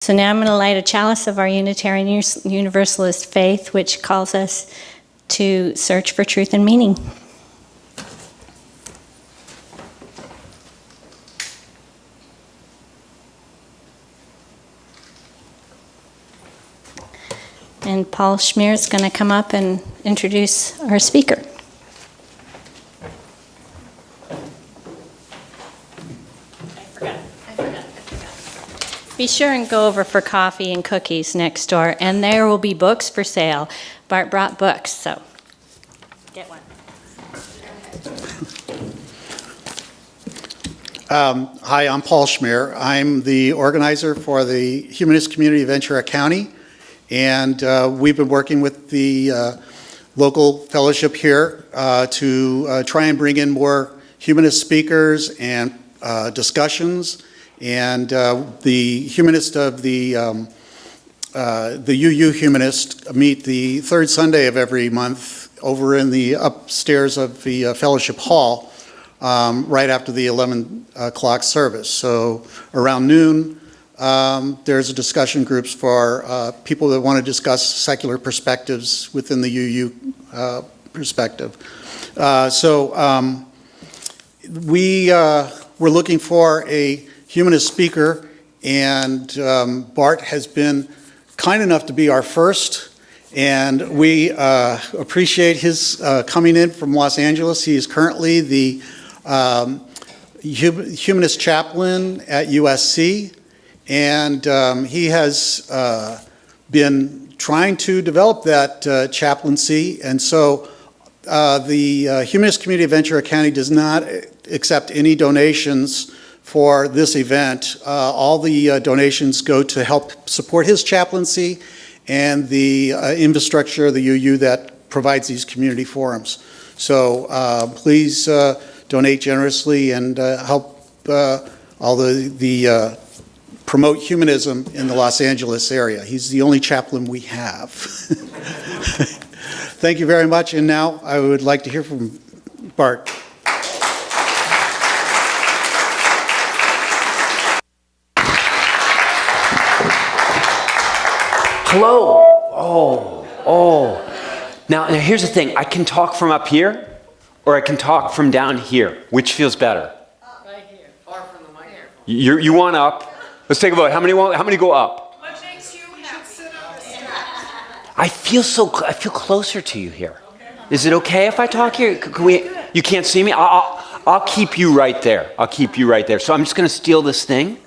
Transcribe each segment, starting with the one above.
So now I'm going to light a chalice of our Unitarian Universalist faith, which calls us to search for truth and meaning. And Paul Schmier is going to come up and introduce our speaker. Be sure and go over for coffee and cookies next door, and there will be books for sale. Bart brought books, so get one. Hi, I'm Paul Schmier. I'm the organizer for the Humanist community of Ventura County, and we've been working with the local fellowship here to try and bring in more humanist speakers and discussions. And the Humanist of the UU Humanist meet the third Sunday of every month over in the upstairs of the fellowship hall right after the 11 o'clock service. So around noon, there's a discussion groups for people that want to discuss secular perspectives within the UU perspective. We're looking for a humanist speaker, and Bart has been kind enough to be our first, and we appreciate his coming in from Los Angeles. He is currently the humanist chaplain at USC, and he has been trying to develop that chaplaincy, and so the Humanist Community of Ventura County does not accept any donations for this event. All the donations go to help support his chaplaincy and the infrastructure of the UU that provides these community forums. So please donate generously and help all the promote humanism in the Los Angeles area. He's the only chaplain we have. Thank you very much, and now I would like to hear from Bart. Hello. Oh. Now here's the thing. I can talk from up here, or I can talk from down here. Which feels better? Right here. Far from the microphone. You want up? Let's take a vote. How many go up? What makes you happy? I feel closer to you here. Is it okay if I talk here? You can't see me? I'll keep you right there. So I'm just going to steal this thing.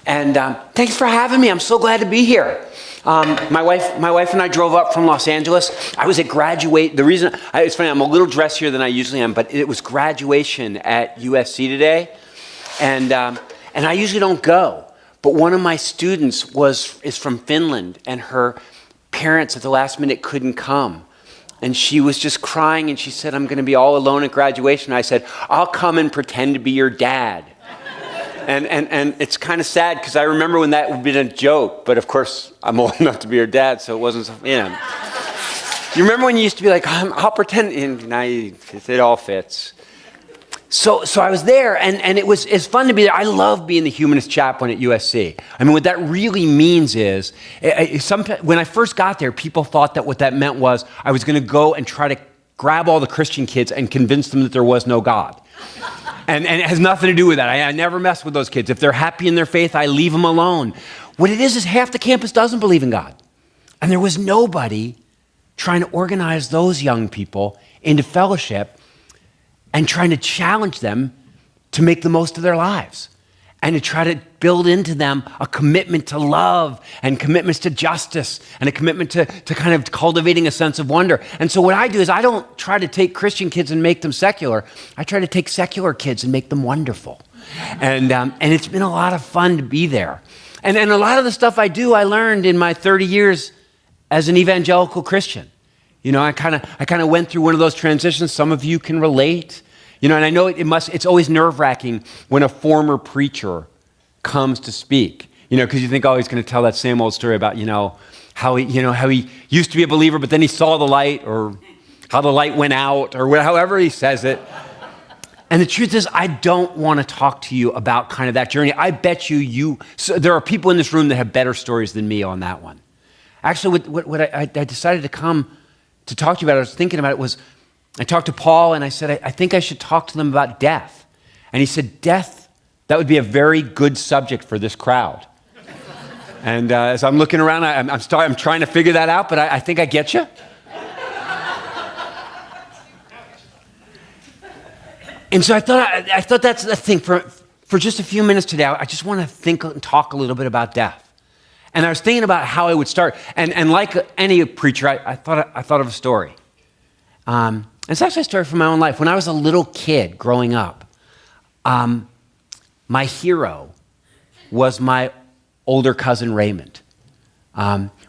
And thanks for having me. I'm so glad to be here. My wife and I drove up from Los Angeles. I was at the reason, it's funny, I'm a little dressier than I usually am, but it was graduation at USC today. And I usually don't go. But one of my students is from Finland, and her parents at the last minute couldn't come. And she was just crying, and she said, I'm going to be all alone at graduation. I said, I'll come and pretend to be your dad. And it's kind of sad because I remember when that would have been a joke, but of course I'm old enough to be her dad, so it wasn't, You remember when you used to be like, I'll pretend, and now it all fits. So I was there, and it's fun to be there. I love being the humanist chaplain at USC. I mean, what that really means is, when I first got there, people thought that what that meant was I was going to go and try to grab all the Christian kids and convince them that there was no God. And it has nothing to do with that. I never mess with those kids. If they're happy in their faith, I leave them alone. What it is half the campus doesn't believe in God. And there was nobody trying to organize those young people into fellowship and trying to challenge them to make the most of their lives and to try to build into them a commitment to love and commitments to justice and a commitment to kind of cultivating a sense of wonder. And so what I do is I don't try to take Christian kids and make them secular. I try to take secular kids and make them wonderful. And it's been a lot of fun to be there. And a lot of the stuff I do, I learned in my 30 years as an evangelical Christian. I kind of went through one of those transitions. Some of you can relate. And I know it's always nerve-wracking when a former preacher comes to speak, because you think, oh, he's going to tell that same old story about, how he used to be a believer, but then he saw the light, or how the light went out, or however he says it. And the truth is, I don't want to talk to you about kind of that journey. I bet so there are people in this room that have better stories than me on that one. Actually, what I decided to come to talk to you about, I was thinking about it, was I talked to Paul and I said, I think I should talk to them about death. And he said, death, that would be a very good subject for this crowd. And as I'm looking around, I'm trying to figure that out, but I think I get you. And so I thought that's the thing. For just a few minutes today, I just want to think and talk a little bit about death. And I was thinking about how I would start. And like any preacher, I thought of a story. It's actually a story from my own life. When I was a little kid growing up, my hero was my older cousin Raymond.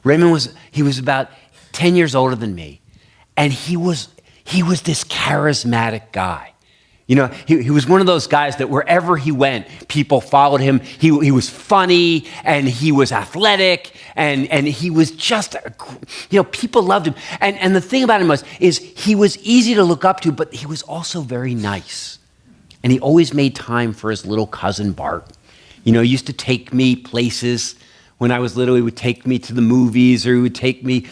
Raymond was about 10 years older than me, and he was this charismatic guy. You know, he was one of those guys that wherever he went, people followed him. He was funny, and he was athletic, and he was just, people loved him. And the thing about him is he was easy to look up to, but he was also very nice. And he always made time for his little cousin Bart. You know, he used to take me places. When I was little, he would take me to the movies, or he would take me,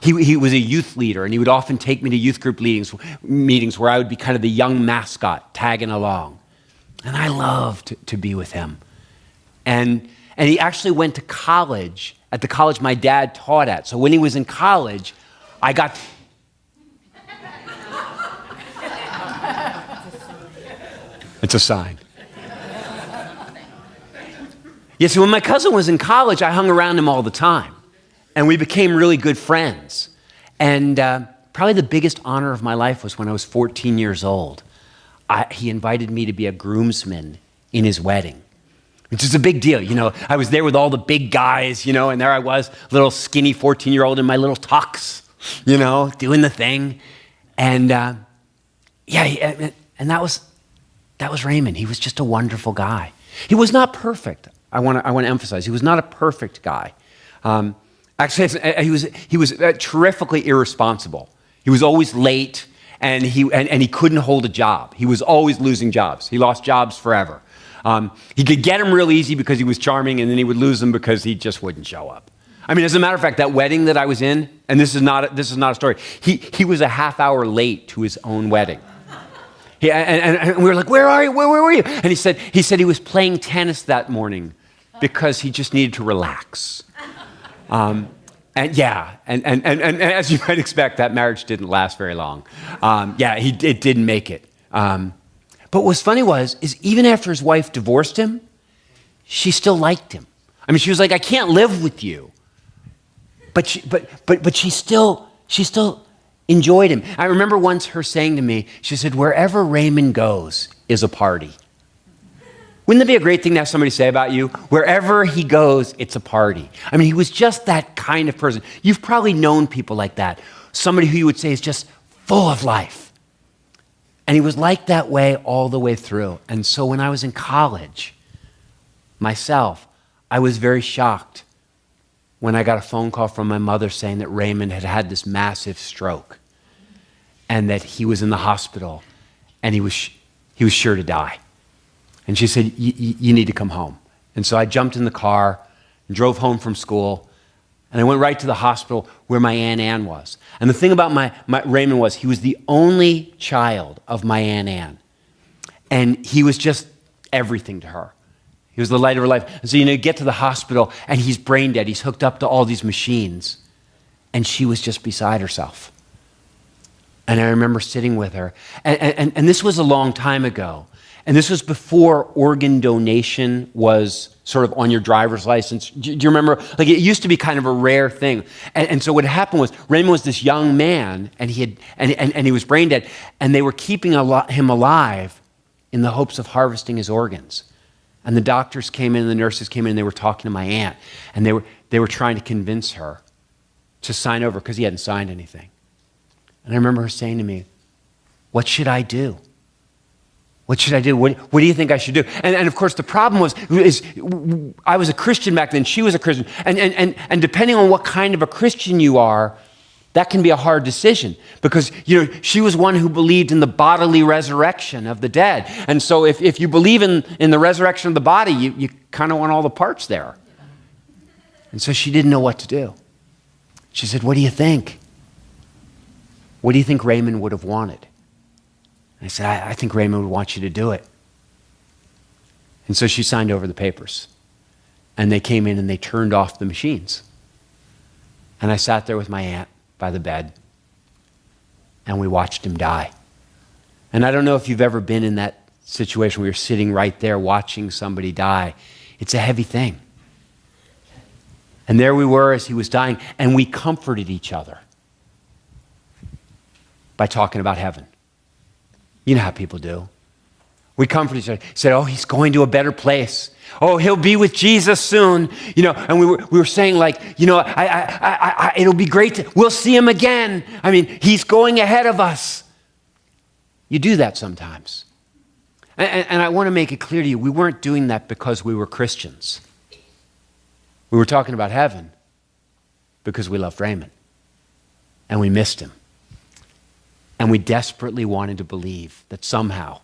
he was a youth leader, and he would often take me to youth group meetings where I would be kind of the young mascot tagging along. And I loved to be with him. And he actually went to college, at the college my dad taught at. So when he was in college, I got... It's a sign. Yeah, so when my cousin was in college, I hung around him all the time. And we became really good friends. And probably the biggest honor of my life was when I was 14 years old. He invited me to be a groomsman in his wedding, which is a big deal. You know, I was there with all the big guys, and there I was, little skinny 14-year-old in my little tux, doing the thing. And and that was Raymond. He was just a wonderful guy. He was not perfect. I want to emphasize, he was not a perfect guy. Actually, he was terrifically irresponsible. He was always late, and he couldn't hold a job. He was always losing jobs. He lost jobs forever. He could get them real easy because he was charming, and then he would lose them because he just wouldn't show up. I mean, as a matter of fact, that wedding that I was in, and this is not a story. He was a half hour late to his own wedding. And we were like, "Where are you? Where were you?" And he said he was playing tennis that morning because he just needed to relax. And as you might expect, that marriage didn't last very long. It didn't make it. But what's funny is even after his wife divorced him, she still liked him. I mean, she was like, "I can't live with you," but she still enjoyed him. I remember once her saying to me, she said, "Wherever Raymond goes is a party." Wouldn't that be a great thing to have somebody say about you? Wherever he goes, it's a party. I mean, he was just that kind of person. You've probably known people like that. Somebody who you would say is just full of life. And he was like that way all the way through. And so when I was in college, myself, I was very shocked when I got a phone call from my mother saying that Raymond had had this massive stroke and that he was in the hospital and he was sure to die. And she said, you need to come home. And so I jumped in the car and drove home from school, and I went right to the hospital where my Aunt Ann was. And the thing about my Raymond was he was the only child of my Aunt Ann. And he was just everything to her. He was the light of her life. And so, you get to the hospital, and he's brain dead. He's hooked up to all these machines. And she was just beside herself. And I remember sitting with her. And this was a long time ago. And this was before organ donation was sort of on your driver's license. Do you remember? Like, it used to be kind of a rare thing. And so what happened was Raymond was this young man, and he was brain dead, and they were keeping him alive in the hopes of harvesting his organs. And the doctors came in, and the nurses came in, and they were talking to my aunt, and they were trying to convince her to sign over because he hadn't signed anything. And I remember her saying to me, "What should I do? What should I do? What do you think I should do?" And of course, the problem is I was a Christian back then. She was a Christian. And depending on what kind of a Christian you are, that can be a hard decision because, she was one who believed in the bodily resurrection of the dead. And so if you believe in the resurrection of the body, you kind of want all the parts there. And so she didn't know what to do. She said, what do you think? What do you think Raymond would have wanted? And I said, I think Raymond would want you to do it. And so she signed over the papers. And they came in and they turned off the machines. And I sat there with my aunt by the bed. And we watched him die. And I don't know if you've ever been in that situation where you're sitting right there watching somebody die. It's a heavy thing. And there we were as he was dying, and we comforted each other by talking about heaven. You know how people do. We comforted each other. Said, oh, he's going to a better place. Oh, he'll be with Jesus soon. And we were saying like, it'll be great. We'll see him again. I mean, he's going ahead of us. You do that sometimes. And I want to make it clear to you, we weren't doing that because we were Christians. We were talking about heaven because we loved Raymond and we missed him. And we desperately wanted to believe that somehow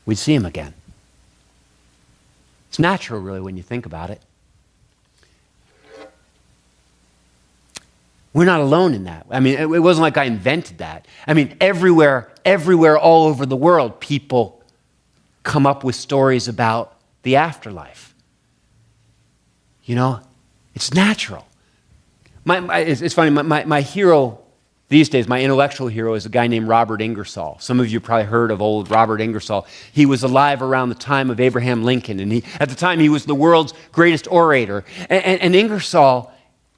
we'd see him again. It's natural, really, when you think about it. We're not alone in that. I mean, it wasn't like I invented that. I mean, everywhere, all over the world, people come up with stories about the afterlife. It's natural. It's funny, my hero these days, my intellectual hero is a guy named Robert Ingersoll. Some of you probably heard of old Robert Ingersoll. He was alive around the time of Abraham Lincoln, and at the time he was the world's greatest orator. And Ingersoll,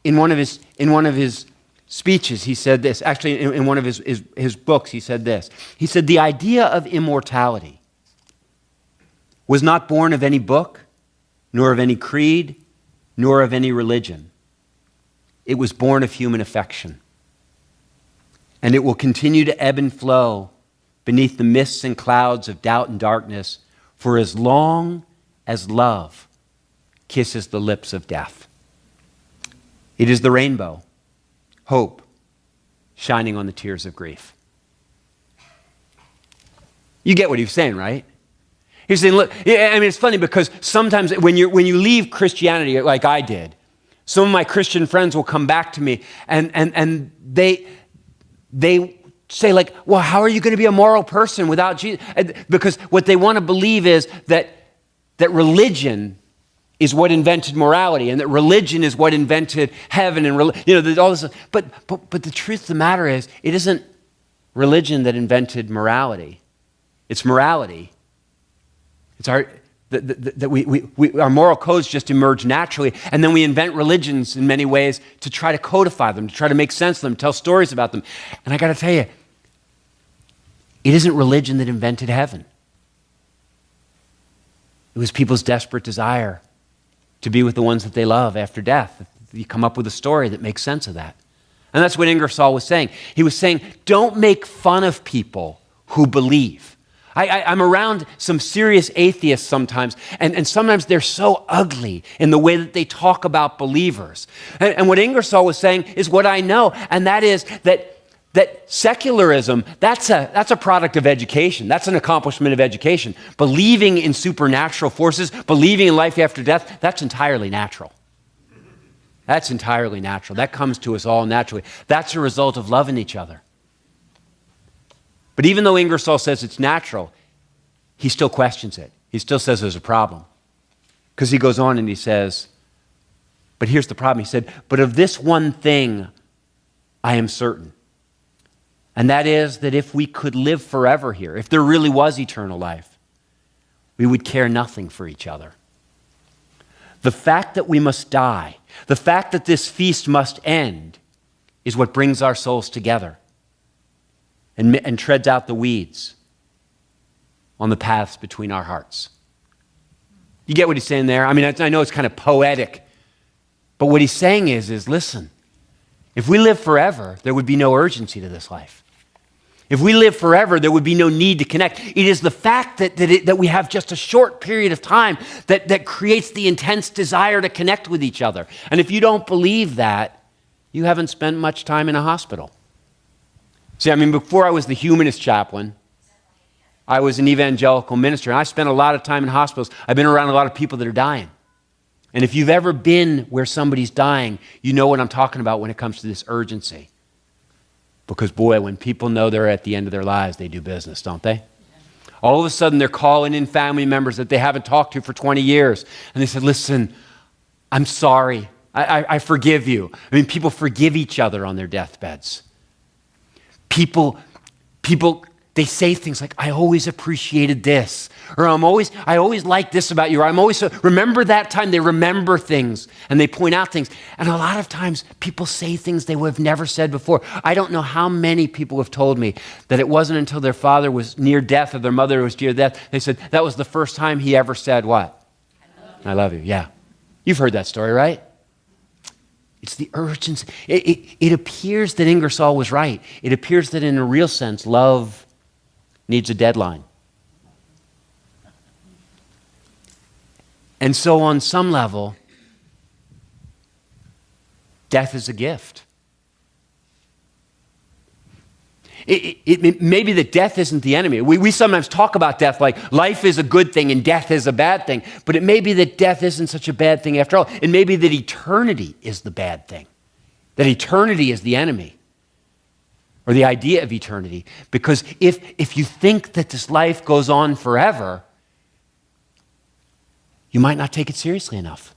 in one of his speeches, he said this. Actually, in one of his books, he said this. He said, the idea of immortality was not born of any book, nor of any creed, nor of any religion. It was born of human affection. And it will continue to ebb and flow beneath the mists and clouds of doubt and darkness for as long as love kisses the lips of death. It is the rainbow, hope, shining on the tears of grief. You get what he's saying, right? He's saying, look, it's funny because sometimes when you leave Christianity like I did, some of my Christian friends will come back to me and they say like, well, how are you going to be a moral person without Jesus? Because what they want to believe is that religion is what invented morality, and that religion is what invented heaven, and all this. But the truth of the matter is, it isn't religion that invented morality. It's morality. It's our moral codes just emerge naturally, and then we invent religions in many ways to try to codify them, to try to make sense of them, tell stories about them. And I got to tell you, it isn't religion that invented heaven. It was people's desperate desire to be with the ones that they love after death. You come up with a story that makes sense of that. And that's what Ingersoll was saying. He was saying, don't make fun of people who believe. I'm around some serious atheists sometimes, and sometimes they're so ugly in the way that they talk about believers. And what Ingersoll was saying is what I know, and that is that secularism, that's a product of education. That's an accomplishment of education. Believing in supernatural forces, believing in life after death, that's entirely natural. That's entirely natural. That comes to us all naturally. That's a result of loving each other. But even though Ingersoll says it's natural, he still questions it. He still says there's a problem. Because he goes on and he says, but here's the problem. He said, but of this one thing I am certain. And that is that if we could live forever here, if there really was eternal life, we would care nothing for each other. The fact that we must die, the fact that this feast must end, is what brings our souls together and treads out the weeds on the paths between our hearts. You get what he's saying there? I mean, I know it's kind of poetic, but what he's saying is listen, if we live forever, there would be no urgency to this life. If we live forever, there would be no need to connect. It is the fact that we have just a short period of time that creates the intense desire to connect with each other. And if you don't believe that, you haven't spent much time in a hospital. See, I mean, before I was the Humanist chaplain, I was an evangelical minister, and I spent a lot of time in hospitals. I've been around a lot of people that are dying. And if you've ever been where somebody's dying, you know what I'm talking about when it comes to this urgency. Because boy, when people know they're at the end of their lives, they do business, don't they? All of a sudden, they're calling in family members that they haven't talked to for 20 years. And they said, listen, I'm sorry. I forgive you. I mean, people forgive each other on their deathbeds. People, they say things like, I always appreciated this, or I always liked this about you, or remember that time. They remember things, and they point out things. And a lot of times, people say things they would have never said before. I don't know how many people have told me that it wasn't until their father was near death or their mother was near death, they said, that was the first time he ever said what? I love you, yeah. You've heard that story, right? It's the urgency. It appears that Ingersoll was right. It appears that in a real sense, love needs a deadline. And so on some level, death is a gift. It may be that death isn't the enemy. We sometimes talk about death like life is a good thing and death is a bad thing. But it may be that death isn't such a bad thing after all. It may be that eternity is the bad thing. That eternity is the enemy. Or the idea of eternity. Because if you think that this life goes on forever, you might not take it seriously enough.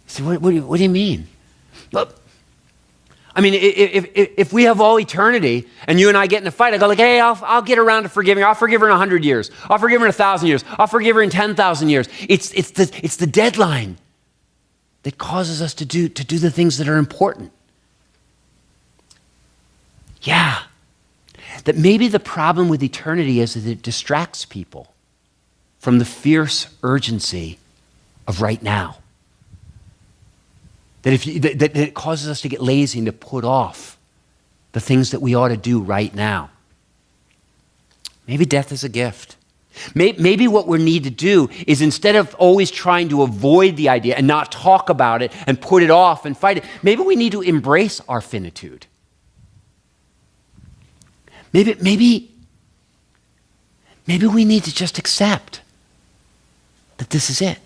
So what do you mean? Well, I mean, if we have all eternity and you and I get in a fight, I go like, hey, I'll get around to forgiving her. I'll forgive her in 100 years. I'll forgive her in 1,000 years. I'll forgive her in 10,000 years. It's the deadline that causes us to do the things that are important. Yeah. That maybe the problem with eternity is that it distracts people from the fierce urgency of right now. That it causes us to get lazy and to put off the things that we ought to do right now. Maybe death is a gift. Maybe what we need to do is instead of always trying to avoid the idea and not talk about it and put it off and fight it, maybe we need to embrace our finitude. Maybe we need to just accept that this is it.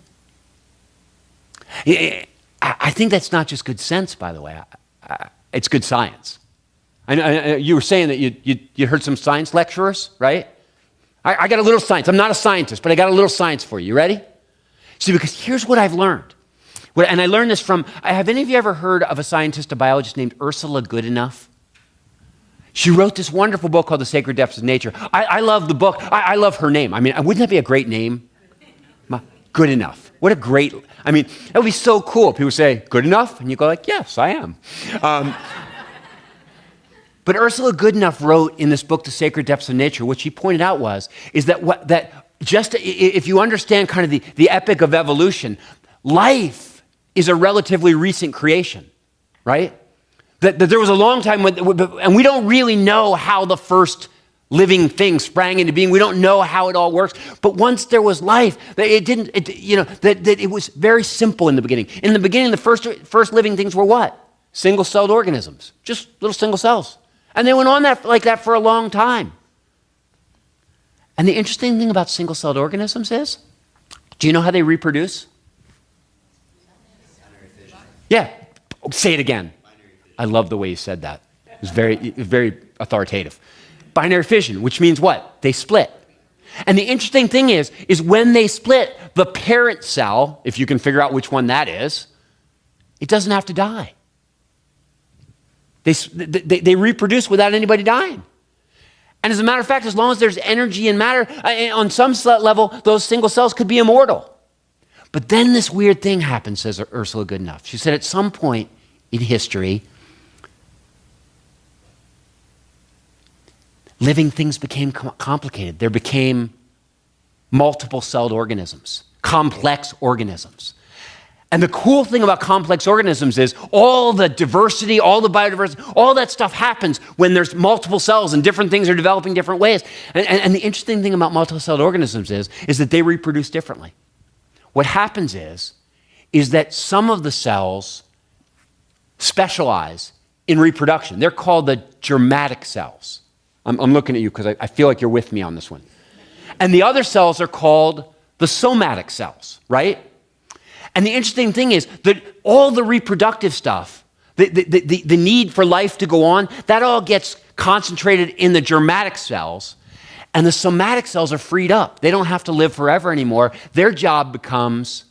I think that's not just good sense, by the way. It's good science. You were saying that you heard some science lecturers, right? I got a little science. I'm not a scientist, but I got a little science for you. You ready? See, because here's what I've learned. And I learned this from, have any of you ever heard of a scientist, a biologist named Ursula Goodenough? She wrote this wonderful book called The Sacred Depths of Nature. I love the book. I love her name. I mean, wouldn't that be a great name? Good enough. What a great, I mean, that would be so cool. People say, good enough? And you go like, yes, I am. But Ursula Goodenough wrote in this book, The Sacred Depths of Nature, what she pointed out is that just if you understand kind of the epic of evolution, life is a relatively recent creation, right? That there was a long time, and we don't really know how the first living thing sprang into being. We don't know how it all works. But once there was life, that it was very simple in the beginning. In the beginning, the first living things were what? Single-celled organisms, just little single cells. And they went on like that for a long time. And the interesting thing about single-celled organisms is, do you know how they reproduce? Yeah, say it again. I love the way you said that. It was very authoritative. Binary fission, which means what? They split. And the interesting thing is when they split, the parent cell, if you can figure out which one that is, it doesn't have to die. They reproduce without anybody dying. And as a matter of fact, as long as there's energy and matter, on some level, those single cells could be immortal. But then this weird thing happens, says Ursula Goodenough. She said at some point in history, living things became complicated. There became multiple-celled organisms, complex organisms. And the cool thing about complex organisms is all the diversity, all the biodiversity, all that stuff happens when there's multiple cells and different things are developing different ways. And the interesting thing about multiple-celled organisms is that they reproduce differently. What happens is that some of the cells specialize in reproduction. They're called the germatic cells. I'm looking at you because I feel like you're with me on this one. And the other cells are called the somatic cells, right? And the interesting thing is that all the reproductive stuff, the need for life to go on, that all gets concentrated in the germatic cells, and the somatic cells are freed up. They don't have to live forever anymore. Their job becomes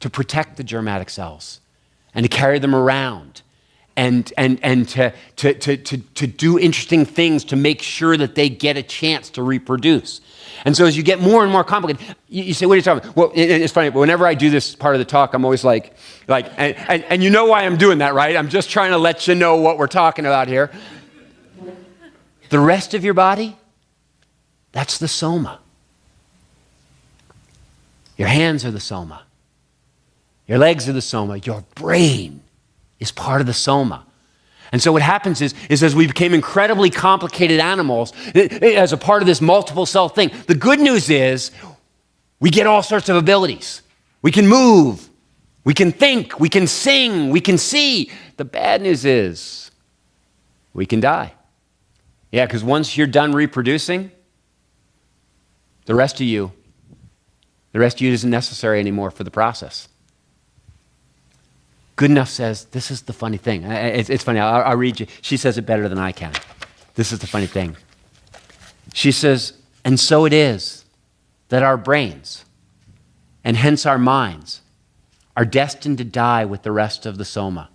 to protect the germatic cells and to carry them around and to do interesting things to make sure that they get a chance to reproduce. And so as you get more and more complicated, you say, what are you talking about? Well, it's funny, but whenever I do this part of the talk, I'm always and you know why I'm doing that, right? I'm just trying to let you know what we're talking about here. The rest of your body, that's the soma. Your hands are the soma. Your legs are the soma. Your brain is part of the soma. And so what happens is as we became incredibly complicated animals, as a part of this multiple cell thing, the good news is we get all sorts of abilities. We can move, we can think, we can sing, we can see. The bad news is we can die. Yeah, because once you're done reproducing, the rest of you isn't necessary anymore for the process. Goodenough says, this is the funny thing. It's funny, I'll read you. She says it better than I can. This is the funny thing. She says, and so it is that our brains, and hence our minds, are destined to die with the rest of the soma.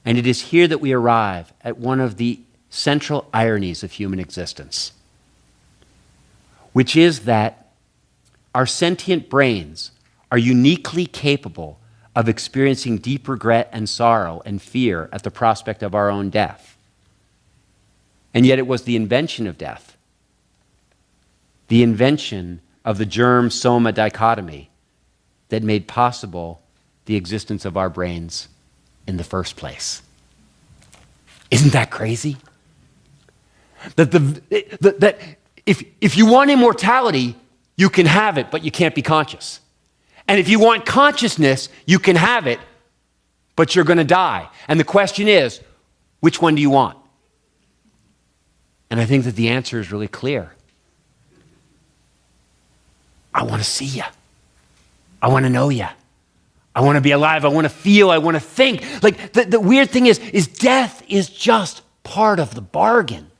And it is here that we arrive at one of the central ironies of human existence, which is that our sentient brains are uniquely capable of experiencing deep regret and sorrow and fear at the prospect of our own death. And yet it was the invention of death, the invention of the germ-soma dichotomy, that made possible the existence of our brains in the first place. Isn't that crazy? That if you want immortality, you can have it, but you can't be conscious. And if you want consciousness, you can have it, but you're going to die. And the question is, which one do you want? And I think that the answer is really clear. I want to see you. I want to know you. I want to be alive. I want to feel. I want to think. Like the weird thing is death is just part of the bargain.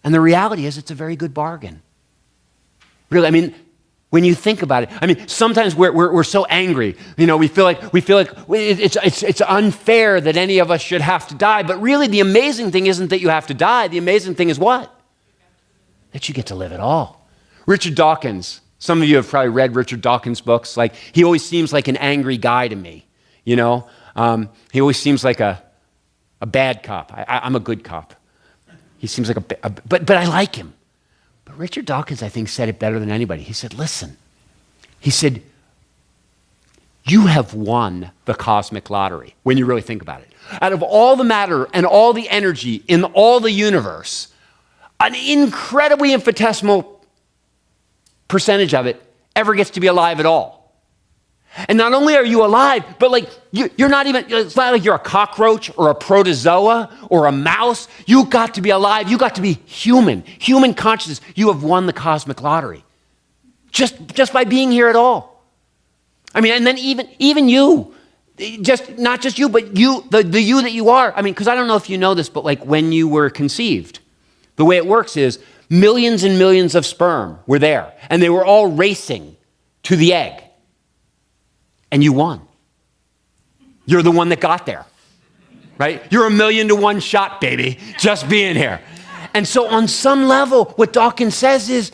And the reality is it's a very good bargain. Really, I mean, when you think about it, I mean, sometimes we're so angry. You know, we feel like it's unfair that any of us should have to die. But really, the amazing thing isn't that you have to die. The amazing thing is what? That you get to live it all. Richard Dawkins. Some of you have probably read Richard Dawkins' books. Like, he always seems like an angry guy to me. You know, he always seems like a bad cop. I'm a good cop. He seems like but I like him. But Richard Dawkins, I think, said it better than anybody. He said, listen, he said, you have won the cosmic lottery when you really think about it. Out of all the matter and all the energy in all the universe, an incredibly infinitesimal percentage of it ever gets to be alive at all. And not only are you alive, but like you're not even, it's not like you're a cockroach or a protozoa or a mouse. You got to be alive. You got to be human consciousness. You have won the cosmic lottery just by being here at all. I mean, and then even you, not just you, but you, the you that you are. I mean, because I don't know if you know this, but like when you were conceived, the way it works is millions and millions of sperm were there, and they were all racing to the egg. And you won. You're the one that got there, right? You're 1,000,000 to 1 shot, baby, just being here. And so on some level, what Dawkins says is,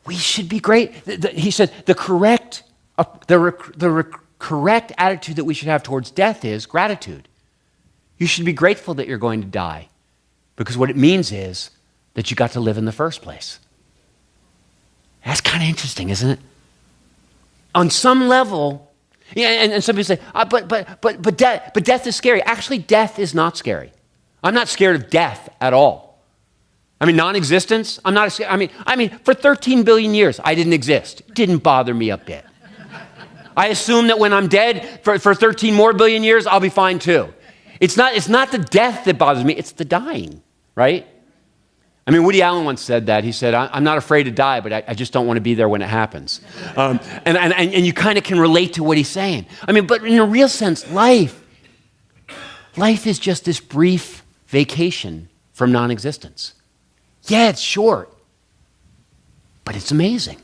we should be great. He said the correct attitude that we should have towards death is gratitude. You should be grateful that you're going to die, because what it means is that you got to live in the first place. That's kind of interesting, isn't it? On some level, yeah, and some people say, but death is scary. Actually, death is not scary. I'm not scared of death at all. I mean, non-existence, I'm not scared. I mean, for 13 billion years, I didn't exist. It didn't bother me a bit. I assume that when I'm dead for 13 more billion years, I'll be fine too. It's not the death that bothers me, it's the dying, right? I mean, Woody Allen once said that. He said, I'm not afraid to die, but I just don't want to be there when it happens. And you kind of can relate to what he's saying. I mean, but in a real sense, life is just this brief vacation from non-existence. Yeah, it's short, but it's amazing.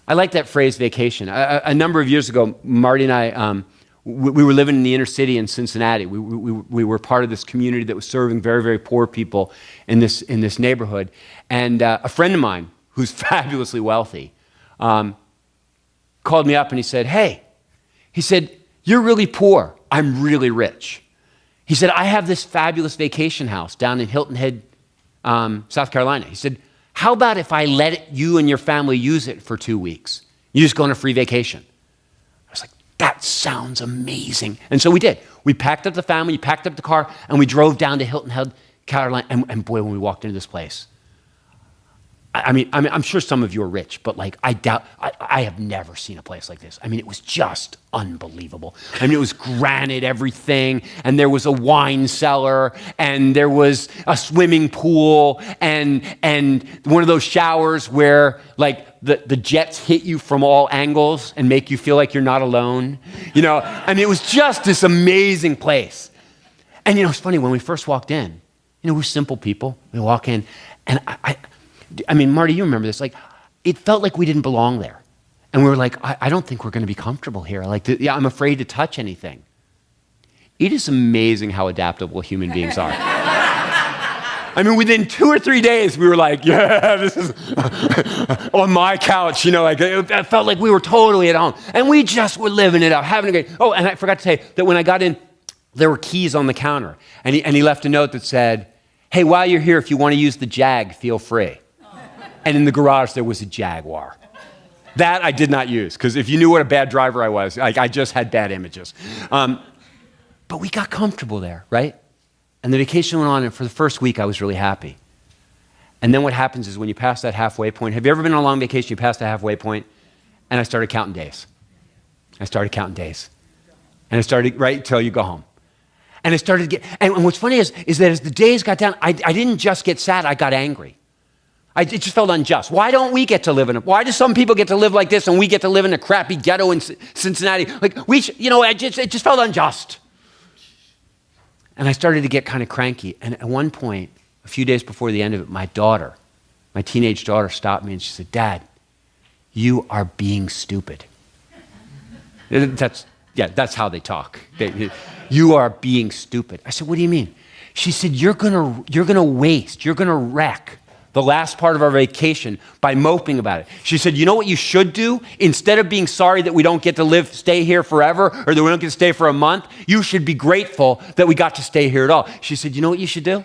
I like that phrase, vacation. A number of years ago, Marty and I, we were living in the inner city in Cincinnati. We were part of this community that was serving very, very poor people in this neighborhood. And a friend of mine, who's fabulously wealthy, called me up and he said, hey, he said, you're really poor. I'm really rich. He said, I have this fabulous vacation house down in Hilton Head, South Carolina. He said, how about if I let you and your family use it for 2 weeks? You just go on a free vacation. I was like, that sounds amazing. And so we did. We packed up the family, packed up the car, and we drove down to Hilton Head, Carolina. And boy, when we walked into this place, I mean, I'm sure some of you are rich, but like, I have never seen a place like this. I mean, it was just unbelievable. I mean, it was granite, everything, and there was a wine cellar, and there was a swimming pool, and one of those showers where like the jets hit you from all angles and make you feel like you're not alone. You know, I mean, it was just this amazing place. And you know, it's funny, when we first walked in, you know, we're simple people. We walk in, and I mean, Marty, you remember this. Like, it felt like we didn't belong there. And we were like, I don't think we're going to be comfortable here. Like, yeah, I'm afraid to touch anything. It is amazing how adaptable human beings are. I mean, within 2 or 3 days, we were like, yeah, this is on my couch. You know, like, it felt like we were totally at home. And we just were living it up, having a great... Oh, and I forgot to say that when I got in, there were keys on the counter. And he left a note that said, hey, while you're here, if you want to use the Jag, feel free. And in the garage, there was a Jaguar. That I did not use, because if you knew what a bad driver I was, like, I just had bad images. But we got comfortable there, right? And the vacation went on, and for the first week, I was really happy. And then what happens is when you pass that halfway point, have you ever been on a long vacation, you pass the halfway point, and I started counting days. And I started, right, until you go home. And I started to get, and what's funny is that as the days got down, I didn't just get sad, I got angry. It just felt unjust. Why don't we get to live in why do some people get to live like this and we get to live in a crappy ghetto in Cincinnati? Like, it just felt unjust. And I started to get kind of cranky. And at one point, a few days before the end of it, my teenage daughter stopped me and she said, Dad, you are being stupid. That's how they talk. You are being stupid. I said, what do you mean? She said, you're gonna waste, you're gonna wreck the last part of our vacation by moping about it. She said, you know what you should do? Instead of being sorry that we don't get to stay here forever, or that we don't get to stay for a month, you should be grateful that we got to stay here at all. She said, you know what you should do?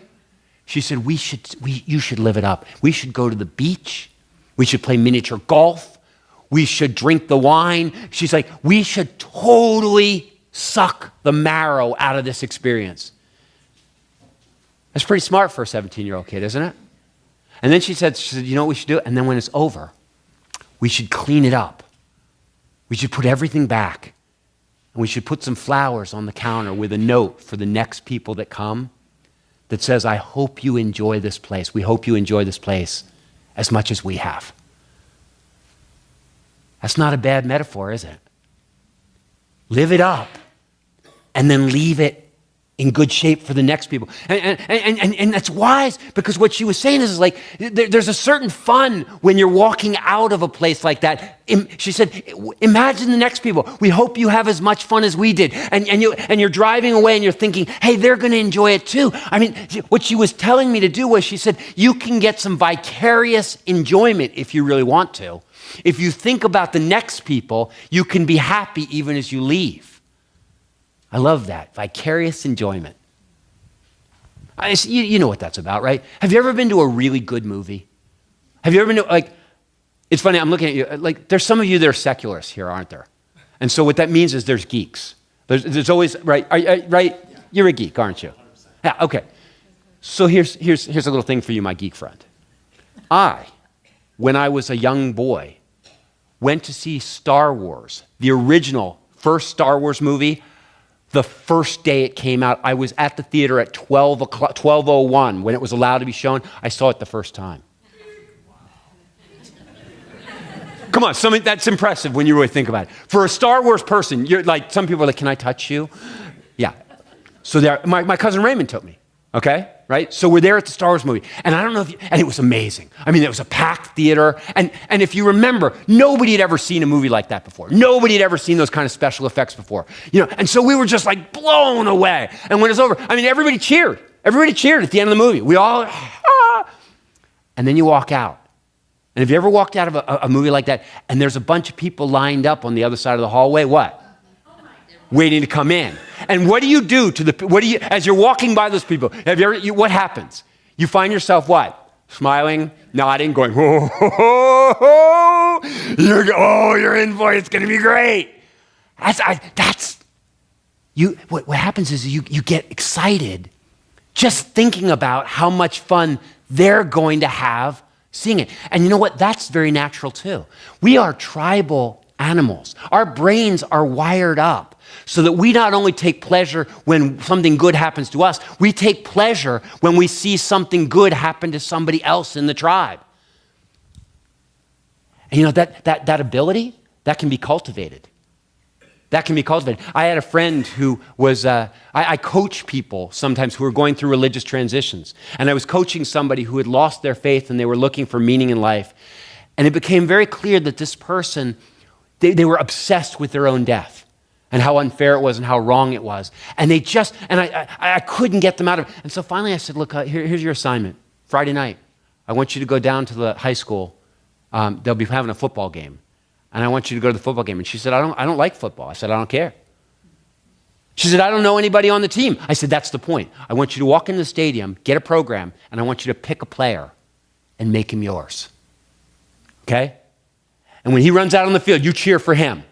She said, you should live it up. We should go to the beach. We should play miniature golf. We should drink the wine. She's like, we should totally suck the marrow out of this experience. That's pretty smart for a 17-year-old kid, isn't it? And then she said, you know what we should do? And then when it's over, we should clean it up. We should put everything back. And we should put some flowers on the counter with a note for the next people that come that says, I hope you enjoy this place. We hope you enjoy this place as much as we have. That's not a bad metaphor, is it? Live it up and then leave it in good shape for the next people. And that's wise, because what she was saying is like, there's a certain fun when you're walking out of a place like that. She said, imagine the next people. We hope you have as much fun as we did. And you're driving away and you're thinking, hey, they're going to enjoy it too. I mean, what she was telling me to do was, she said, you can get some vicarious enjoyment if you really want to. If you think about the next people, you can be happy even as you leave. I love that, vicarious enjoyment. You know what that's about, right? Have you ever been to a really good movie? Have you ever been to, like, it's funny, I'm looking at you, like, there's some of you that are secularists here, aren't there? And so what that means is there's geeks. There's always, right? Right? You're a geek, aren't you? 100%. Yeah, okay. So here's a little thing for you, my geek friend. When I was a young boy, went to see Star Wars, the original first Star Wars movie, the first day it came out. I was at the theater at 12:01 when it was allowed to be shown. I saw it the first time. Come on, that's impressive when you really think about it. For a Star Wars person, you're like, some people are like, can I touch you? Yeah. So my cousin Raymond took me, okay? Right? So we're there at the Star Wars movie. And I don't know and it was amazing. I mean, it was a packed theater. And if you remember, nobody had ever seen a movie like that before. Nobody had ever seen those kind of special effects before. And so we were just like blown away. And when it's over, I mean, everybody cheered. Everybody cheered at the end of the movie. We all, and then you walk out. And have you ever walked out of a movie like that and there's a bunch of people lined up on the other side of the hallway? What? Waiting to come in. And what do you do as you're walking by those people? What happens? You find yourself what? Smiling, nodding, going, whoa, ho, ho, ho. You're in for it. It's going to be great. What happens is you get excited just thinking about how much fun they're going to have seeing it. And you know what? That's very natural too. We are tribal animals. Our brains are wired up so that we not only take pleasure when something good happens to us, we take pleasure when we see something good happen to somebody else in the tribe. And that ability, that can be cultivated. That can be cultivated. I had a friend who was, I coach people sometimes who are going through religious transitions. And I was coaching somebody who had lost their faith and they were looking for meaning in life. And it became very clear that this person, they were obsessed with their own death and how unfair it was and how wrong it was. And I couldn't get them out of it. And so finally I said, look, here's your assignment. Friday night, I want you to go down to the high school. They'll be having a football game. And I want you to go to the football game. And she said, I don't like football. I said, I don't care. She said, I don't know anybody on the team. I said, that's the point. I want you to walk into the stadium, get a program, and I want you to pick a player and make him yours. Okay? And when he runs out on the field, you cheer for him.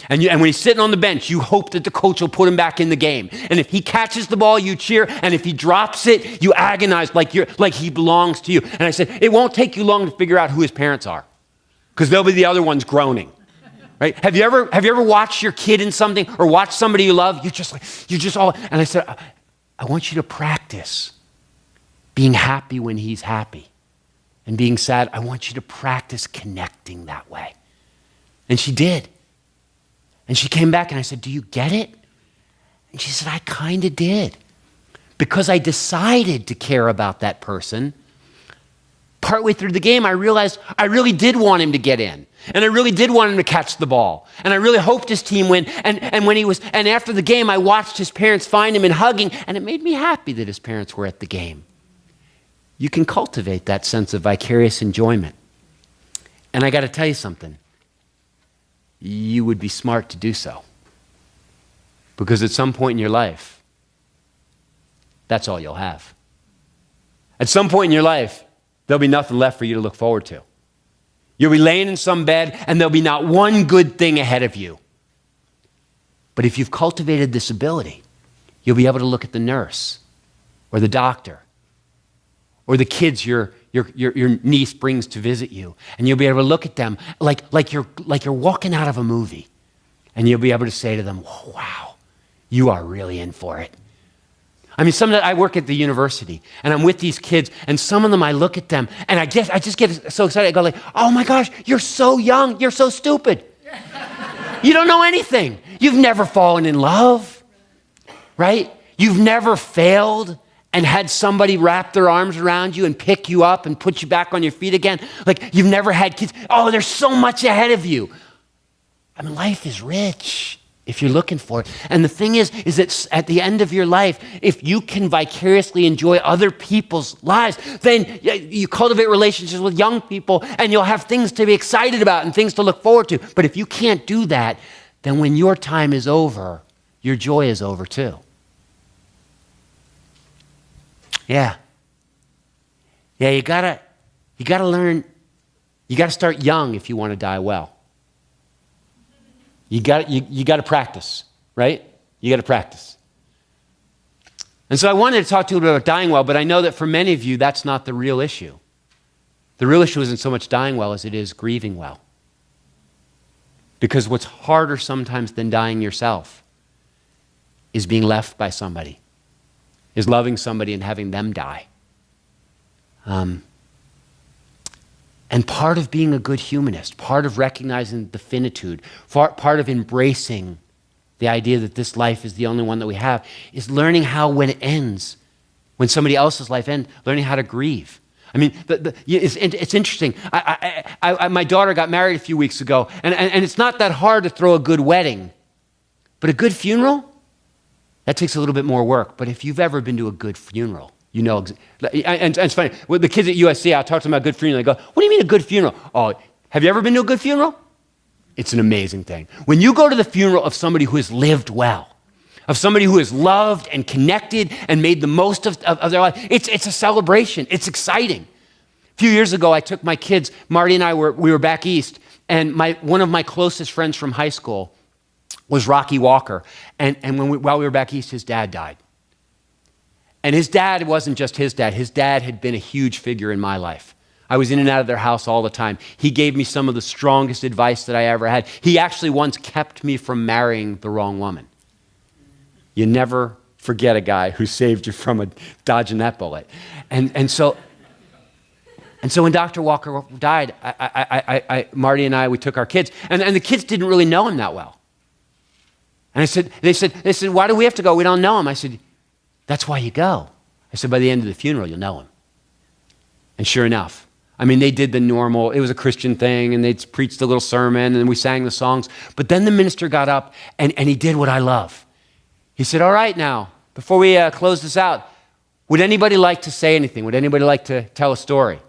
And when he's sitting on the bench, you hope that the coach will put him back in the game. And if he catches the ball, you cheer. And if he drops it, you agonize like he belongs to you. And I said, it won't take you long to figure out who his parents are, because they'll be the other ones groaning, right? Have you ever watched your kid in something or watched somebody you love? And I said, I want you to practice being happy when he's happy and being sad. I want you to practice connecting that way. And she did. And she came back and I said, do you get it? And she said, I kind of did. Because I decided to care about that person. Partway through the game, I realized I really did want him to get in. And I really did want him to catch the ball. And I really hoped his team win. And after the game, I watched his parents find him and hugging, and it made me happy that his parents were at the game. You can cultivate that sense of vicarious enjoyment. And I got to tell you something. You would be smart to do so. Because at some point in your life, that's all you'll have. At some point in your life, there'll be nothing left for you to look forward to. You'll be laying in some bed and there'll be not one good thing ahead of you. But if you've cultivated this ability, you'll be able to look at the nurse or the doctor or the kids your niece brings to visit you, and you'll be able to look at them like you're walking out of a movie, and you'll be able to say to them, wow, you are really in for it. I mean, I work at the university, and I'm with these kids, and some of them, I look at them, and I just get so excited. I go like, oh my gosh, you're so young. You're so stupid. You don't know anything. You've never fallen in love, right? You've never failed and had somebody wrap their arms around you and pick you up and put you back on your feet again. Like, you've never had kids. Oh, there's so much ahead of you. I mean, life is rich if you're looking for it. And the thing is that at the end of your life, if you can vicariously enjoy other people's lives, then you cultivate relationships with young people and you'll have things to be excited about and things to look forward to. But if you can't do that, then when your time is over, your joy is over too. Yeah, you gotta learn, you gotta start young if you want to die well. You gotta practice, right? You gotta practice. And so I wanted to talk to you a little bit about dying well, but I know that for many of you, that's not the real issue. The real issue isn't so much dying well as it is grieving well. Because what's harder sometimes than dying yourself is being left by somebody, is loving somebody and having them die. And part of being a good humanist, part of recognizing the finitude, part of embracing the idea that this life is the only one that we have, is learning how, when it ends, when somebody else's life ends, learning how to grieve. I mean, it's interesting. My daughter got married a few weeks ago, and it's not that hard to throw a good wedding, but a good funeral, that takes a little bit more work. But if you've ever been to a good funeral, you know, and it's funny, with the kids at USC, I'll talk to them about a good funeral. They go, what do you mean a good funeral? Oh, have you ever been to a good funeral? It's an amazing thing. When you go to the funeral of somebody who has lived well, of somebody who has loved and connected and made the most of their life, it's a celebration. It's exciting. A few years ago, I took my kids, Marty and I, we were back east, and one of my closest friends from high school was Rocky Walker. And while we were back east, his dad died. And his dad wasn't just his dad. His dad had been a huge figure in my life. I was in and out of their house all the time. He gave me some of the strongest advice that I ever had. He actually once kept me from marrying the wrong woman. You never forget a guy who saved you from dodging that bullet. And so when Dr. Walker died, Marty and I, we took our kids, and the kids didn't really know him that well. And they said, why do we have to go? We don't know him. I said, that's why you go. I said, by the end of the funeral, you'll know him. And sure enough, I mean, they did the normal, it was a Christian thing, and they preached a little sermon, and we sang the songs. But then the minister got up, and he did what I love. He said, all right now, before we close this out, would anybody like to say anything? Would anybody like to tell a story?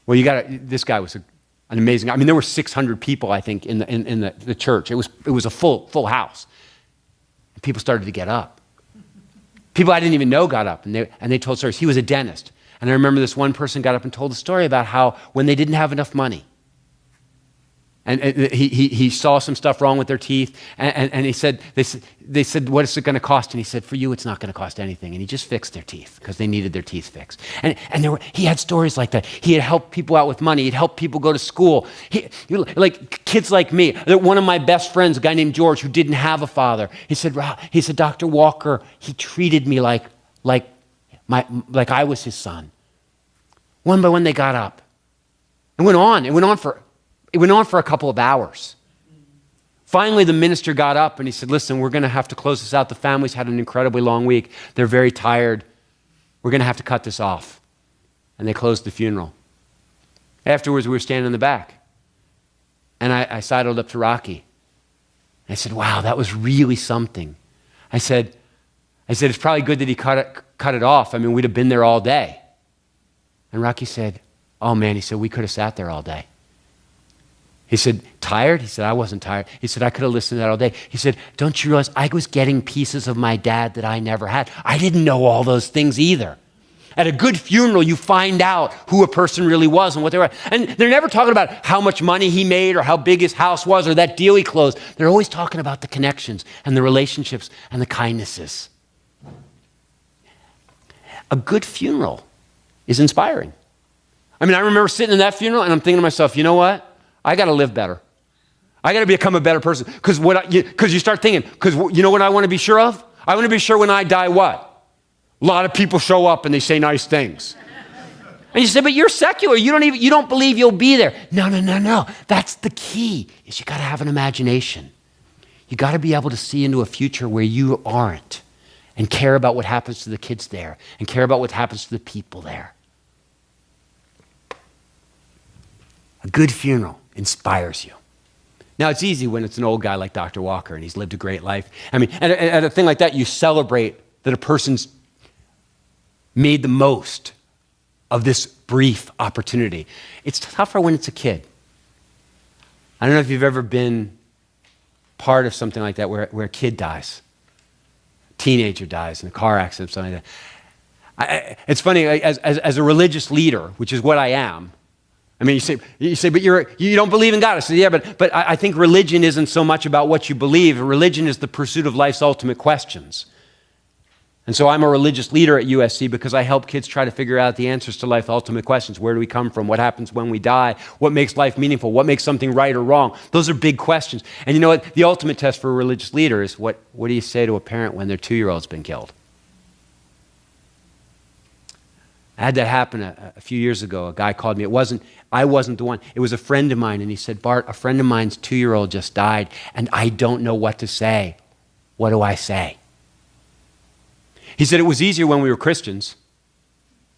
Well, this guy was an amazing, I mean, there were 600 people, I think, in the church. It was a full house. And people started to get up. People I didn't even know got up, and they told stories. He was a dentist. And I remember this one person got up and told a story about how when they didn't have enough money, and he saw some stuff wrong with their teeth, and he said, they said, what is it going to cost? And he said, for you, it's not going to cost anything. And he just fixed their teeth because they needed their teeth fixed. And he had stories like that. He had helped people out with money. He'd helped people go to school. Like kids like me. One of my best friends, a guy named George, who didn't have a father. He said, Dr. Walker, he treated me like I was his son. One by one, they got up. It went on for a couple of hours. Finally, the minister got up and he said, listen, we're going to have to close this out. The family's had an incredibly long week. They're very tired. We're going to have to cut this off. And they closed the funeral. Afterwards, we were standing in the back. And I sidled up to Rocky. I said, wow, that was really something. I said, it's probably good that he cut it off. I mean, we'd have been there all day. And Rocky said, oh man, he said, we could have sat there all day. He said, tired? He said, I wasn't tired. He said, I could have listened to that all day. He said, don't you realize I was getting pieces of my dad that I never had? I didn't know all those things either. At a good funeral, you find out who a person really was and what they were. And they're never talking about how much money he made or how big his house was or that deal he closed. They're always talking about the connections and the relationships and the kindnesses. A good funeral is inspiring. I mean, I remember sitting in that funeral and I'm thinking to myself, you know what? I got to live better. I got to become a better person. Because you start thinking, because you know what I want to be sure of? I want to be sure when I die what? A lot of people show up and they say nice things. And you say, but you're secular. You don't believe you'll be there. No. That's the key, is you got to have an imagination. You got to be able to see into a future where you aren't and care about what happens to the kids there and care about what happens to the people there. A good funeral inspires you. Now, it's easy when it's an old guy like Dr. Walker and he's lived a great life. I mean, at a thing like that, you celebrate that a person's made the most of this brief opportunity. It's tougher when it's a kid. I don't know if you've ever been part of something like that where a kid dies, a teenager dies in a car accident, something like that. It's funny, as a religious leader, which is what I am. I mean, you say, but you don't believe in God. I say, yeah, but I think religion isn't so much about what you believe. Religion is the pursuit of life's ultimate questions. And so I'm a religious leader at USC because I help kids try to figure out the answers to life's ultimate questions. Where do we come from? What happens when we die? What makes life meaningful? What makes something right or wrong? Those are big questions. And you know what? The ultimate test for a religious leader is what do you say to a parent when their 2-year-old's been killed? I had that happen a few years ago. A guy called me. I wasn't the one. It was a friend of mine. And he said, Bart, a friend of mine's 2-year-old just died, and I don't know what to say. What do I say? He said it was easier when we were Christians.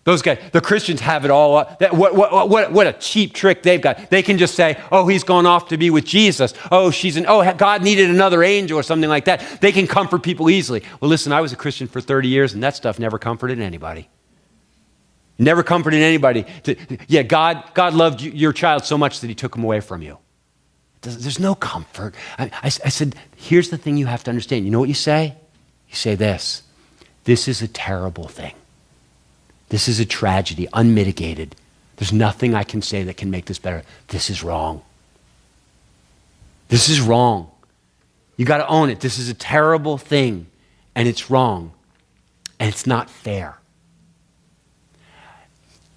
Those guys, the Christians have it all. What a cheap trick they've got. They can just say, oh, he's gone off to be with Jesus. Oh, God needed another angel or something like that. They can comfort people easily. Well, listen, I was a Christian for 30 years, and that stuff never comforted anybody. Never comforted anybody. God loved your child so much that he took him away from you. There's no comfort. I said, here's the thing you have to understand. You know what you say? You say this. This is a terrible thing. This is a tragedy, unmitigated. There's nothing I can say that can make this better. This is wrong. This is wrong. You got to own it. This is a terrible thing, and it's wrong, and it's not fair.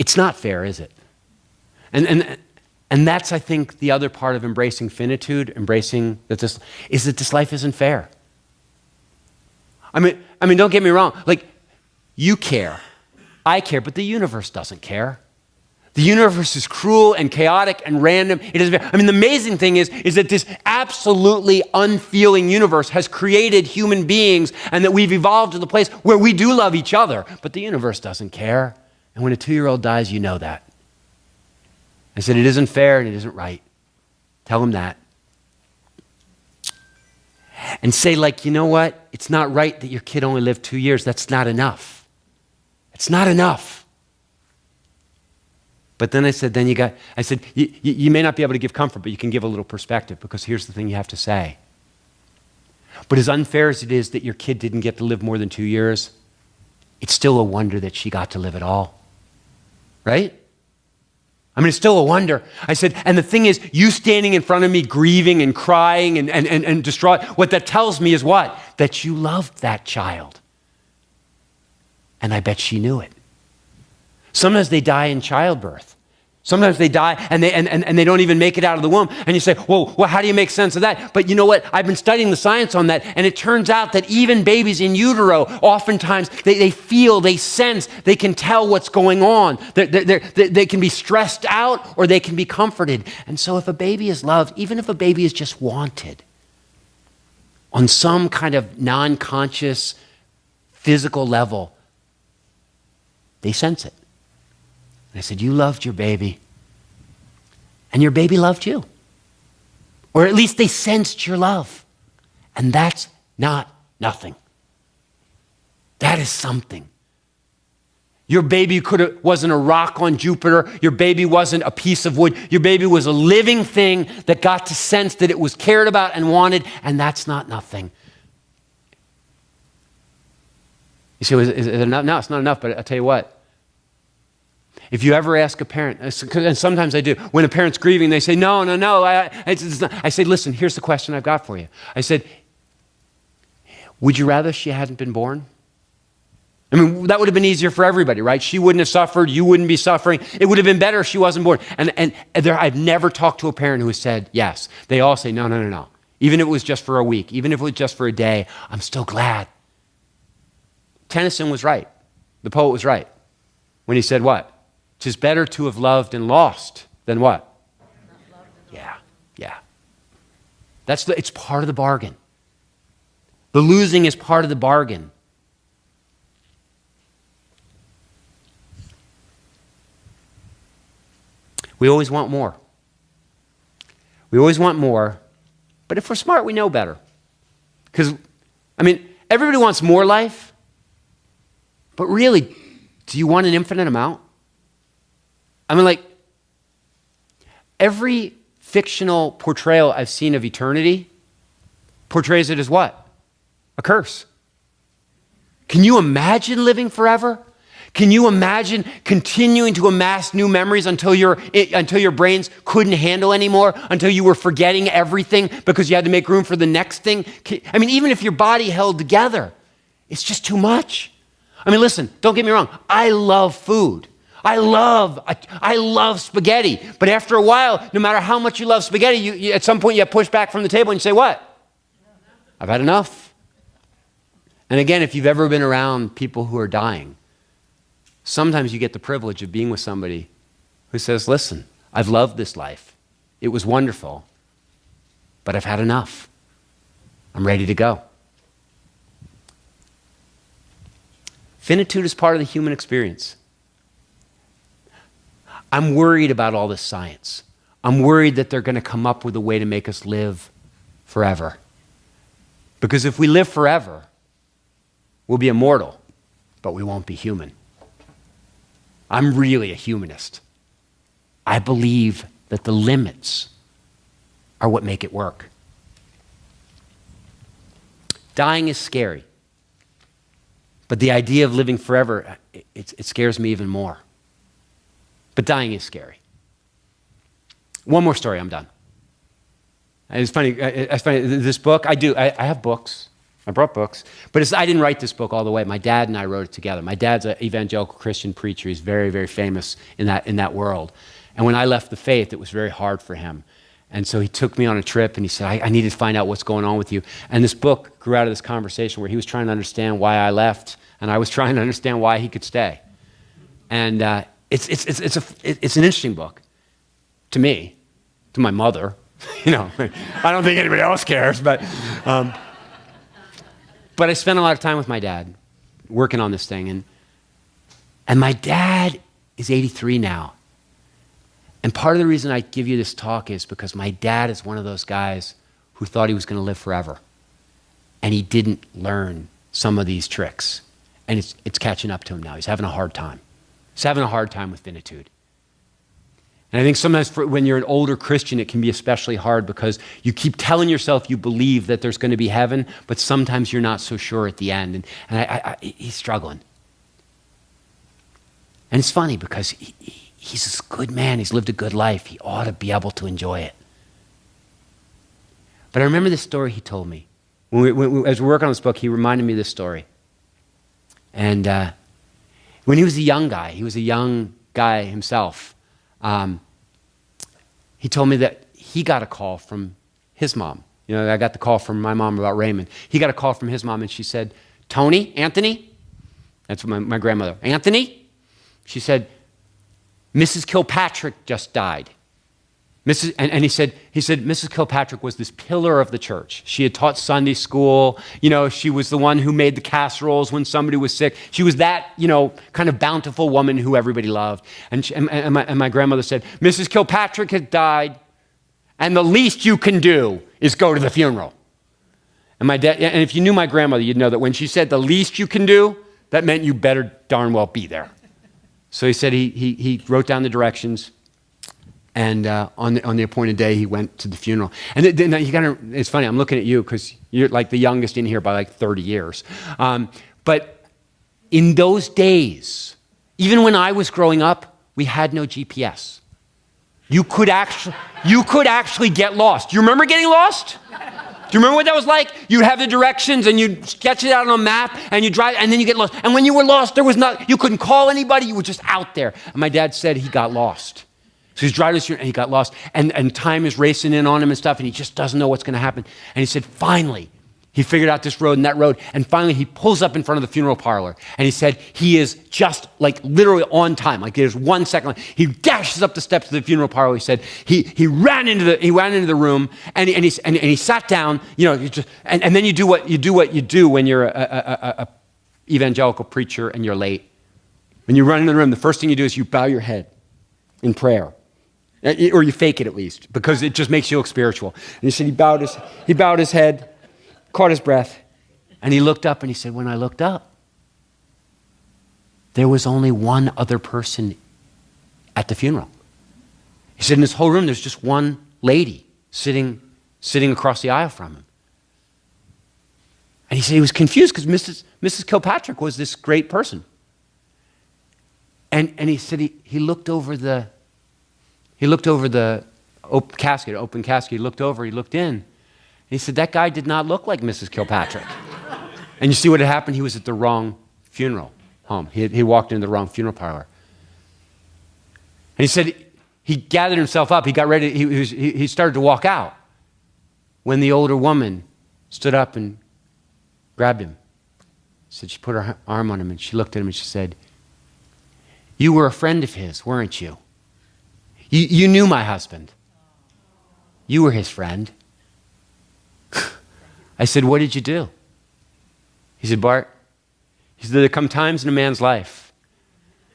It's not fair, is it? And that's, I think, the other part of embracing finitude, embracing that this life isn't fair. I mean, don't get me wrong. Like, you care, I care, but the universe doesn't care. The universe is cruel and chaotic and random. It is. The amazing thing is that this absolutely unfeeling universe has created human beings, and that we've evolved to the place where we do love each other, but the universe doesn't care. And when a 2-year-old dies, you know that. I said, it isn't fair and it isn't right. Tell him that. And say, like, you know what? It's not right that your kid only lived 2 years. That's not enough. It's not enough. But then I said, you may not be able to give comfort, but you can give a little perspective, because here's the thing you have to say. But as unfair as it is that your kid didn't get to live more than 2 years, it's still a wonder that she got to live at all. Right? It's still a wonder. I said, and the thing is, you standing in front of me grieving and crying and distraught, what that tells me is what? That you loved that child. And I bet she knew it. Sometimes they die in childbirth. Sometimes they die and they don't even make it out of the womb. And you say, well, how do you make sense of that? But you know what? I've been studying the science on that, and it turns out that even babies in utero, oftentimes they feel, they sense, they can tell what's going on. They can be stressed out or they can be comforted. And so if a baby is loved, even if a baby is just wanted, on some kind of non-conscious physical level, they sense it. And I said, you loved your baby, and your baby loved you. Or at least they sensed your love. And that's not nothing. That is something. Your baby wasn't a rock on Jupiter. Your baby wasn't a piece of wood. Your baby was a living thing that got to sense that it was cared about and wanted, and that's not nothing. You say, is it enough? No, it's not enough, but I'll tell you what. If you ever ask a parent, and sometimes I do, when a parent's grieving, they say, no. I say, listen, here's the question I've got for you. I said, would you rather she hadn't been born? That would have been easier for everybody, right? She wouldn't have suffered. You wouldn't be suffering. It would have been better if she wasn't born. And I've never talked to a parent who has said yes. They all say, no. Even if it was just for a week, even if it was just for a day, I'm still glad. Tennyson was right. The poet was right when he said what? 'Tis better to have loved and lost than what? Yeah. It's part of the bargain. The losing is part of the bargain. We always want more. But if we're smart, we know better. Because, everybody wants more life, but really, do you want an infinite amount? Every fictional portrayal I've seen of eternity portrays it as what? A curse. Can you imagine living forever? Can you imagine continuing to amass new memories until your brains couldn't handle anymore, until you were forgetting everything because you had to make room for the next thing? Even if your body held together, it's just too much. I mean, listen, don't get me wrong. I love food. I love spaghetti. But after a while, no matter how much you love spaghetti, you at some point you have pushed back from the table and you say, what? I've had enough. And again, if you've ever been around people who are dying, sometimes you get the privilege of being with somebody who says, listen, I've loved this life. It was wonderful, but I've had enough. I'm ready to go. Finitude is part of the human experience. I'm worried about all this science. I'm worried that they're going to come up with a way to make us live forever. Because if we live forever, we'll be immortal, but we won't be human. I'm really a humanist. I believe that the limits are what make it work. Dying is scary, but the idea of living forever, it scares me even more. But dying is scary. One more story, I'm done. It's funny, this book, I have books. I brought books, but I didn't write this book all the way. My dad and I wrote it together. My dad's an evangelical Christian preacher. He's very, very famous in that world. And when I left the faith, it was very hard for him. And so he took me on a trip and he said, I need to find out what's going on with you. And this book grew out of this conversation where he was trying to understand why I left, and I was trying to understand why he could stay. And it's an interesting book to me, to my mother. I don't think anybody else cares, but I spent a lot of time with my dad working on this thing. And my dad is 83 now. And part of the reason I give you this talk is because my dad is one of those guys who thought he was going to live forever. And he didn't learn some of these tricks. And it's catching up to him now. He's having a hard time. He's having a hard time with finitude. And I think sometimes when you're an older Christian, it can be especially hard because you keep telling yourself you believe that there's going to be heaven, but sometimes you're not so sure at the end. And he's struggling. And it's funny because he's a good man. He's lived a good life. He ought to be able to enjoy it. But I remember this story he told me. As we're working on this book, he reminded me of this story. And when he was a young guy himself, he told me that he got a call from his mom. I got the call from my mom about Raymond. He got a call from his mom and she said, Anthony? That's my grandmother. Anthony? She said, Mrs. Kilpatrick just died. And he said, Mrs. Kilpatrick was this pillar of the church. She had taught Sunday school. She was the one who made the casseroles when somebody was sick. She was that, kind of bountiful woman who everybody loved. And my grandmother said, Mrs. Kilpatrick had died, and the least you can do is go to the funeral. And my dad, and if you knew my grandmother, you'd know that when she said the least you can do, that meant you better darn well be there. So he said he wrote down the directions. And on the appointed day, he went to the funeral. And it's funny, I'm looking at you because you're like the youngest in here by like 30 years. But in those days, even when I was growing up, we had no GPS. You could actually get lost. Do you remember getting lost? Do you remember what that was like? You'd have the directions and you'd sketch it out on a map and you drive and then you get lost. And when you were lost, you couldn't call anybody. You were just out there. And my dad said he got lost. So he's driving and he got lost, and time is racing in on him and stuff, and he just doesn't know what's going to happen. And he said, finally, he figured out this road and that road, and finally he pulls up in front of the funeral parlor, and he said he is just like literally on time, like there's 1 second. He dashes up the steps of the funeral parlor. He said he ran into the room, and he sat down. And then you do what you do when you're a evangelical preacher and you're late. When you run into the room, the first thing you do is you bow your head in prayer. Or you fake it at least, because it just makes you look spiritual. And he said he bowed his head, caught his breath, and he looked up and he said, when I looked up, there was only one other person at the funeral. He said in this whole room, there's just one lady sitting across the aisle from him. And he said he was confused because Mrs. Kilpatrick was this great person. And he said he looked over the open casket. He looked over, he looked in. And he said, that guy did not look like Mrs. Kilpatrick. And you see what had happened? He was at the wrong funeral. home. He walked into the wrong funeral parlor. And he said he gathered himself up. He got ready. He started to walk out when the older woman stood up and grabbed him. She put her arm on him and she looked at him and she said, "You were a friend of his, weren't you? You knew my husband. You were his friend." I said, "What did you do?" He said, "Bart," he said, "there come times in a man's life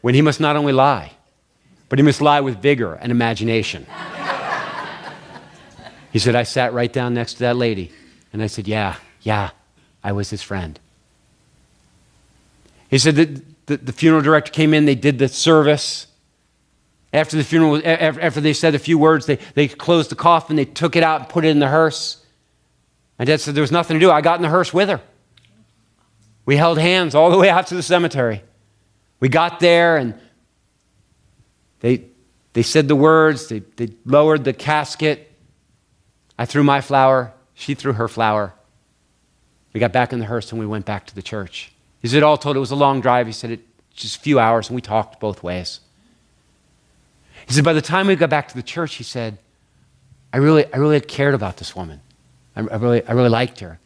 when he must not only lie, but he must lie with vigor and imagination." He said, "I sat right down next to that lady, and I said, yeah, I was his friend." He said that the funeral director came in, they did the service. After the funeral, after they said a few words, they closed the coffin, they took it out and put it in the hearse. My dad said there was nothing to do. I got in the hearse with her. We held hands all the way out to the cemetery. We got there and they said the words, they lowered the casket. I threw my flower, she threw her flower. We got back in the hearse and we went back to the church. He said, all told, it was a long drive. He said, it just a few hours, and we talked both ways. He said, by the time we got back to the church, he said, I really cared about this woman. I really liked her.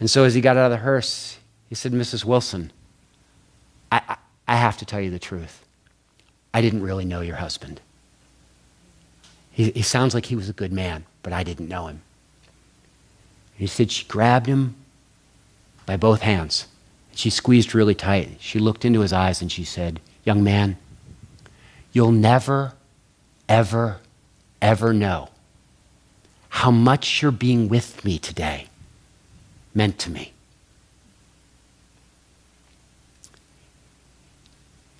And so as he got out of the hearse, he said, Mrs. Wilson, I have to tell you the truth. I didn't really know your husband. He sounds like he was a good man, but I didn't know him. And he said she grabbed him by both hands. She squeezed really tight. She looked into his eyes and she said, young man, you'll never, ever, ever know how much your being with me today meant to me.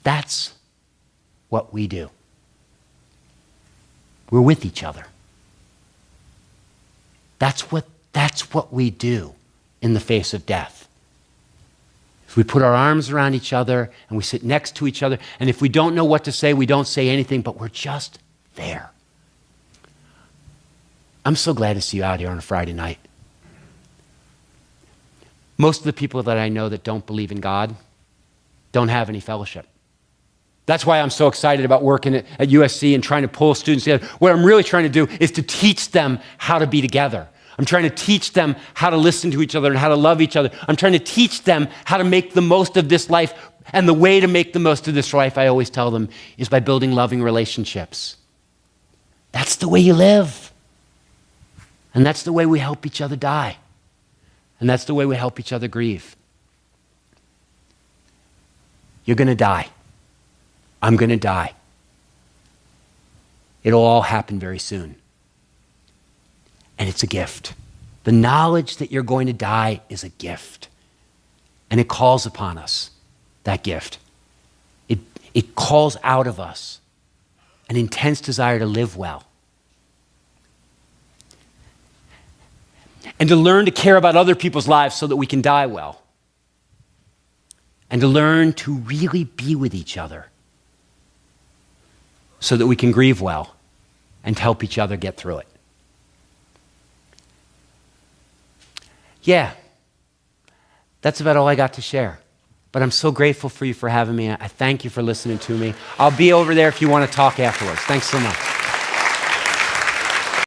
That's what we do. We're with each other. That's what we do in the face of death. If we put our arms around each other and we sit next to each other, and if we don't know what to say, we don't say anything, but we're just there. I'm so glad to see you out here on a Friday night. Most of the people that I know that don't believe in God don't have any fellowship. That's why I'm so excited about working at USC and trying to pull students together. What I'm really trying to do is to teach them how to be together. I'm trying to teach them how to listen to each other and how to love each other. I'm trying to teach them how to make the most of this life. And the way to make the most of this life, I always tell them, is by building loving relationships. That's the way you live. And that's the way we help each other die. And that's the way we help each other grieve. You're going to die. I'm going to die. It'll all happen very soon. And it's a gift. The knowledge that you're going to die is a gift. And it calls upon us, that gift. It calls out of us an intense desire to live well. And to learn to care about other people's lives so that we can die well. And to learn to really be with each other so that we can grieve well and help each other get through it. Yeah, that's about all I got to share. But I'm so grateful for you for having me. I thank you for listening to me. I'll be over there if you want to talk afterwards. Thanks so much.